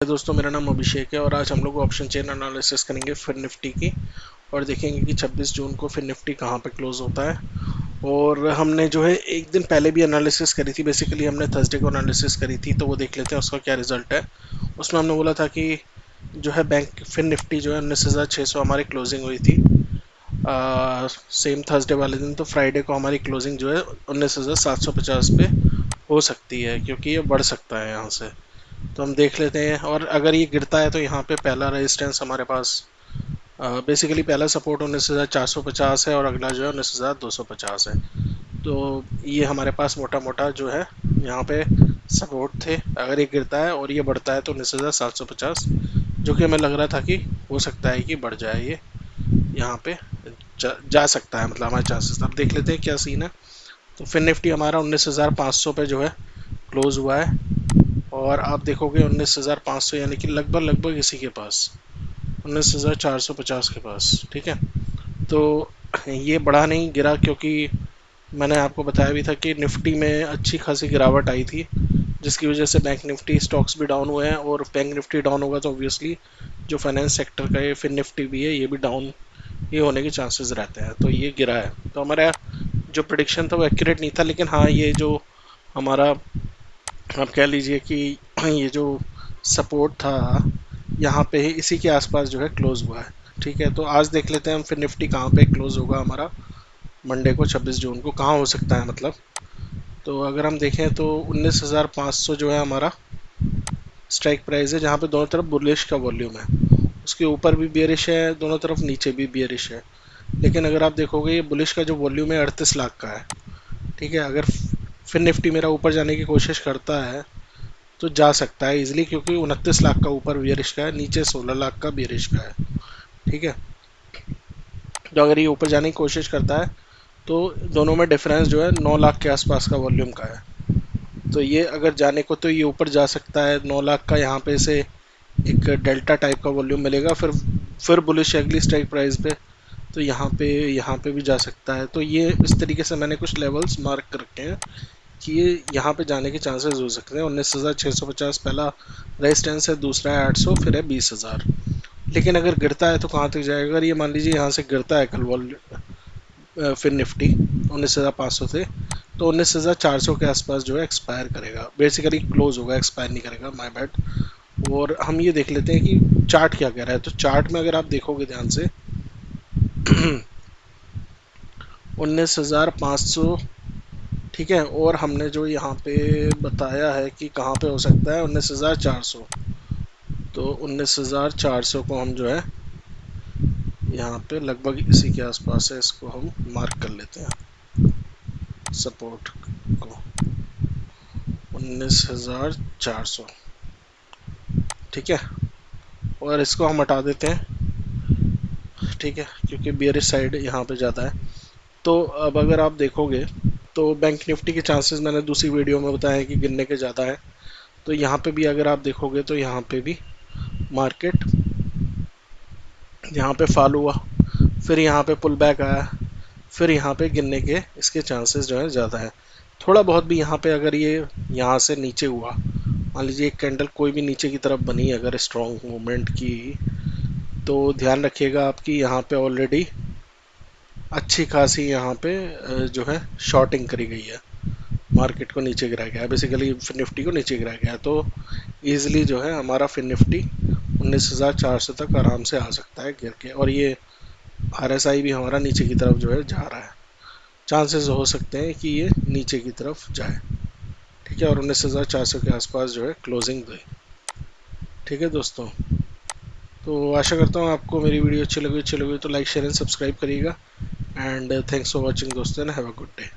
दोस्तों, मेरा नाम अभिषेक है और आज हम लोग ऑप्शन चेन एनालिसिस करेंगे फिर निफ्टी की और देखेंगे कि 26 जून को फिर निफ्टी कहाँ पे क्लोज होता है। और हमने जो है एक दिन पहले भी एनालिसिस करी थी, बेसिकली हमने थर्सडे को एनालिसिस करी थी, तो वो देख लेते हैं उसका क्या रिजल्ट है। उसमें हमने बोला था कि जो है बैंक फिर निफ्टी जो है 19,600 हमारी क्लोजिंग हुई थी सेम थर्सडे वाले दिन। तो फ्राइडे को हमारी क्लोजिंग जो है 19,750 पे हो सकती है, क्योंकि ये बढ़ सकता है यहाँ से। तो हम देख लेते हैं, और अगर ये गिरता है तो यहाँ पे पहला रेजिस्टेंस हमारे पास बेसिकली पहला सपोर्ट 19,450 है और अगला जो है 19,250 है। तो ये हमारे पास मोटा मोटा जो है यहाँ पे सपोर्ट थे। अगर ये गिरता है और ये बढ़ता है तो 19,750, जो कि हमें लग रहा था कि हो सकता है कि बढ़ जाए, ये यहाँ पे जा सकता है, मतलब हमारे चांसेस। अब देख लेते हैं क्या सीन है। तो फिर निफ्टी हमारा 19,500 पे जो है क्लोज हुआ है और आप देखोगे 19,500 यानी कि लगभग लगभग इसी के पास 19,450 के पास। ठीक है, तो ये बढ़ा नहीं, गिरा, क्योंकि मैंने आपको बताया भी था कि निफ्टी में अच्छी खासी गिरावट आई थी, जिसकी वजह से बैंक निफ्टी स्टॉक्स भी डाउन हुए हैं। और बैंक निफ्टी डाउन होगा तो ऑब्वियसली जो फाइनेंस सेक्टर का ये फिर निफ्टी भी है, ये भी डाउन ये होने के चांसेस रहते हैं। तो ये गिरा है, तो हमारा जो प्रिडिक्शन था वो एक्यूरेट नहीं था, लेकिन हाँ, ये जो हमारा आप कह लीजिए कि ये जो सपोर्ट था यहाँ पे ही इसी के आसपास जो है क्लोज हुआ है। ठीक है, तो आज देख लेते हैं हम फिर निफ्टी कहाँ पे क्लोज होगा हमारा मंडे को 26 जून को, कहाँ हो सकता है मतलब। तो अगर हम देखें तो 19,500 जो है हमारा स्ट्राइक प्राइस है, जहाँ पे दोनों तरफ बुलिश का वॉल्यूम है। उसके ऊपर भी बियरिश है, दोनों तरफ नीचे भी बियरिश है। लेकिन अगर आप देखोगे ये बुलिश का जो वॉल्यूम है 38 लाख का है। ठीक है, अगर फिर निफ्टी मेरा ऊपर जाने की कोशिश करता है तो जा सकता है इजीली, क्योंकि 29 लाख का ऊपर बियरिश का है, नीचे 16 लाख का बियरिश का है। ठीक है, तो अगर ये ऊपर जाने की कोशिश करता है तो दोनों में डिफरेंस जो है 9 लाख के आसपास का वॉल्यूम का है। तो ये अगर जाने को तो ये ऊपर जा सकता है 9 लाख का, यहाँ पे से एक डेल्टा टाइप का वॉल्यूम मिलेगा, फिर बुलिश अगली स्ट्राइक प्राइस पे, तो यहाँ पे भी जा सकता है। तो ये इस तरीके से मैंने कुछ लेवल्स मार्क कर रखे हैं कि ये यहाँ पे जाने के चांसेस हो सकते हैं। 19,650 पहला रेजिस्टेंस है, दूसरा है 800, फिर है 20,000। लेकिन अगर गिरता है तो कहाँ तक जाएगा? अगर ये मान लीजिए यहाँ से गिरता है कल फिर निफ्टी 19,500 से, तो 19,400 के आसपास जो है एक्सपायर करेगा, बेसिकली क्लोज होगा, एक्सपायर नहीं करेगा, माय बैड। और हम ये देख लेते हैं कि चार्ट क्या कह रहा है। तो चार्ट में अगर आप देखोगे ध्यान से 19,500, ठीक है, और हमने जो यहाँ पे बताया है कि कहाँ पे हो सकता है 19,400, तो 19,400 को हम जो है यहाँ पे लगभग इसी के आसपास है, इसको हम मार्क कर लेते हैं सपोर्ट को 19,400। ठीक है, और इसको हम हटा देते हैं। ठीक है, क्योंकि बियरिश साइड यहाँ पे ज़्यादा है। तो अब अगर आप देखोगे तो बैंक निफ्टी के चांसेस मैंने दूसरी वीडियो में बताया कि गिरने के ज़्यादा है। तो यहाँ पे भी अगर आप देखोगे तो यहाँ पे भी मार्केट यहाँ पे फॉल हुआ, फिर यहाँ पे पुल बैक आया, फिर यहाँ पे गिरने के इसके चांसेस जो है ज़्यादा है। थोड़ा बहुत भी यहाँ पे अगर ये यहाँ से नीचे हुआ, मान लीजिए एक कैंडल कोई भी नीचे की तरफ बनी अगर स्ट्रॉन्ग मूवमेंट की, तो ध्यान रखिएगा आपकी यहाँ पे ऑलरेडी अच्छी खासी यहाँ पे जो है शॉर्टिंग करी गई है, मार्केट को नीचे गिराया गया है, बेसिकली फिर निफ्टी को नीचे गिराया गया है। तो ईजिली जो है हमारा फिर निफ्टी 19,400 तक आराम से आ सकता है गिर के, और ये RSI भी हमारा नीचे की तरफ जो है जा रहा है, चांसेस हो सकते हैं कि ये नीचे की तरफ जाए। ठीक है, और 19,400 के आसपास जो है क्लोजिंग दे। ठीक है दोस्तों, तो आशा करता हूँ आपको मेरी वीडियो अच्छी लगी तो लाइक शेयर एंड सब्सक्राइब करिएगा। एंड थैंक्स फॉर वॉचिंग दोस्तों, हैव अ गुड डे।